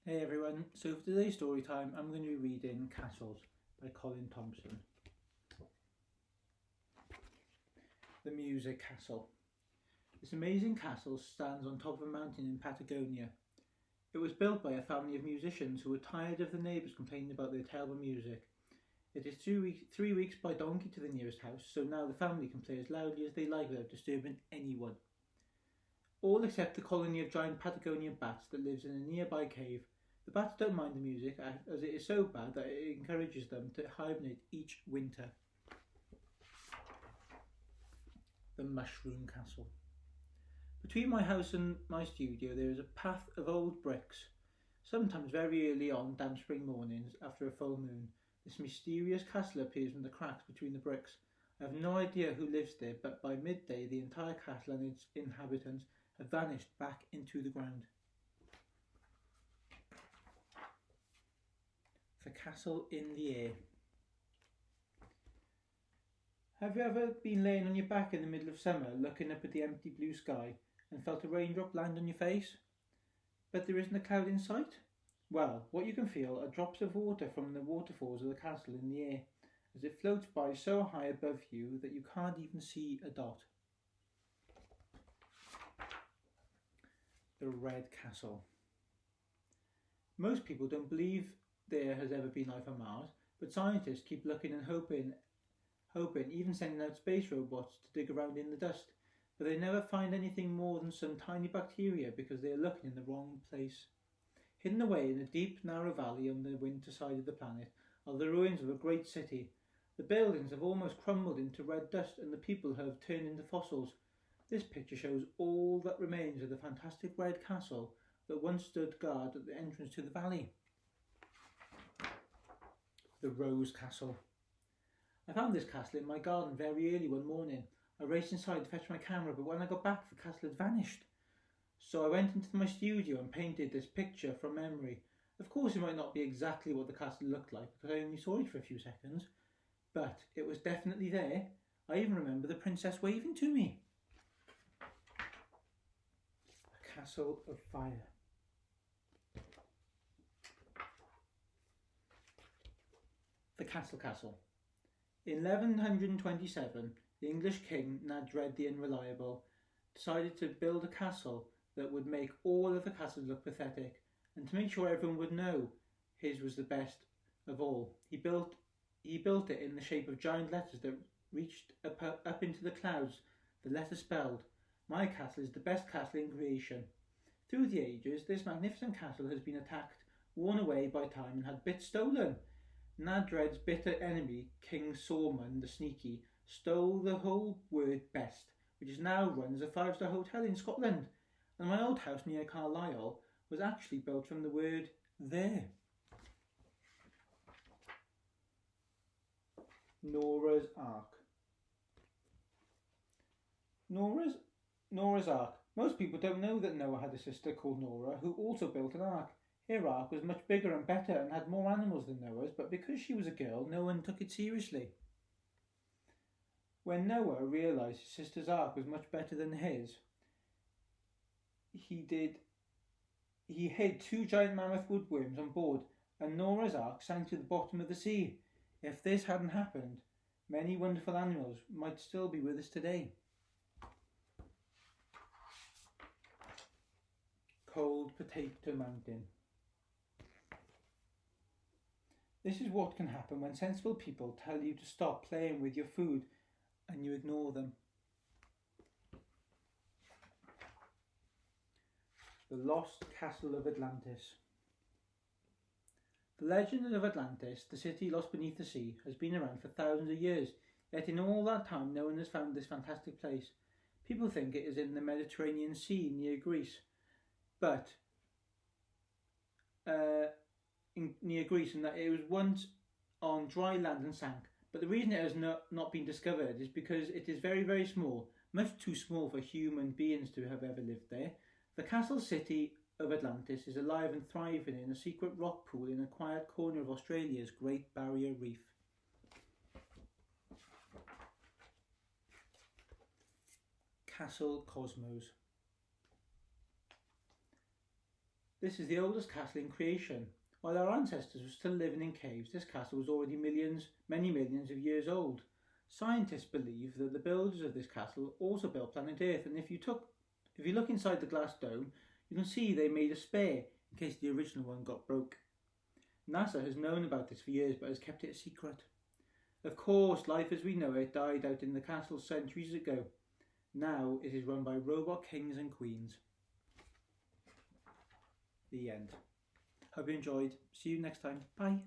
Hey everyone, so for today's story time I'm going to be reading Castles by Colin Thompson. The Music Castle. This amazing castle stands on top of a mountain in Patagonia. It was built by a family of musicians who were tired of the neighbours complaining about their terrible music. It is 3 weeks by donkey to the nearest house, so now the family can play as loudly as they like without disturbing anyone. All except the colony of giant Patagonian bats that lives in a nearby cave. The bats don't mind the music, as it is so bad that it encourages them to hibernate each winter. The Mushroom Castle. Between my house and my studio there is a path of old bricks. Sometimes very early on damp spring mornings, after a full moon, this mysterious castle appears from the cracks between the bricks. I have no idea who lives there, but by midday the entire castle and its inhabitants have vanished back into the ground. The Castle in the Air. Have you ever been laying on your back in the middle of summer, looking up at the empty blue sky, and felt a raindrop land on your face? But there isn't a cloud in sight? Well, what you can feel are drops of water from the waterfalls of the castle in the air, as it floats by so high above you that you can't even see a dot. The Red Castle. Most people don't believe there has ever been life on Mars, but scientists keep looking and hoping, even sending out space robots to dig around in the dust, but they never find anything more than some tiny bacteria because they are looking in the wrong place. Hidden away in a deep, narrow valley on the winter side of the planet are the ruins of a great city. The buildings have almost crumbled into red dust and the people have turned into fossils. This picture shows all that remains of the fantastic red castle that once stood guard at the entrance to the valley. The Rose Castle. I found this castle in my garden very early one morning. I raced inside to fetch my camera, but when I got back the castle had vanished. So I went into my studio and painted this picture from memory. Of course it might not be exactly what the castle looked like because I only saw it for a few seconds, but it was definitely there. I even remember the princess waving to me. The Castle of Fire. The Castle. In 1127, the English king Nadred the Unreliable decided to build a castle that would make all of the castles look pathetic, and to make sure everyone would know his was the best of all, he built it in the shape of giant letters that reached up into the clouds. The letter spelled, "My castle is the best castle in creation." Through the ages, this magnificent castle has been attacked, worn away by time, and had bits stolen. Nadred's bitter enemy, King Sorman the Sneaky, stole the whole word best, which is now run as a 5-star hotel in Scotland, and my old house near Carlisle was actually built from the word there. Nora's Ark. Nora's Ark. Most people don't know that Noah had a sister called Nora who also built an ark. Her ark was much bigger and better and had more animals than Noah's, but because she was a girl, no one took it seriously. When Noah realised his sister's ark was much better than his, he hid 2 giant mammoth woodworms on board, and Nora's ark sank to the bottom of the sea. If this hadn't happened, many wonderful animals might still be with us today. Cold Potato Mountain. This is what can happen when sensible people tell you to stop playing with your food and you ignore them. The Lost Castle of Atlantis. The legend of Atlantis, the city lost beneath the sea, has been around for thousands of years, yet in all that time no one has found this fantastic place. People think it is in the Mediterranean Sea near Greece, and that it was once on dry land and sank. But the reason it has not been discovered is because it is very, very small, much too small for human beings to have ever lived there. The castle city of Atlantis is alive and thriving in a secret rock pool in a quiet corner of Australia's Great Barrier Reef. Castle Cosmos. This is the oldest castle in creation. While our ancestors were still living in caves, this castle was already many millions of years old. Scientists believe that the builders of this castle also built planet Earth, and if you look inside the glass dome, you can see they made a spare in case the original one got broke. NASA has known about this for years but has kept it a secret. Of course, life as we know it died out in the castle centuries ago. Now it is run by robot kings and queens. The end. Hope you enjoyed. See you next time. Bye.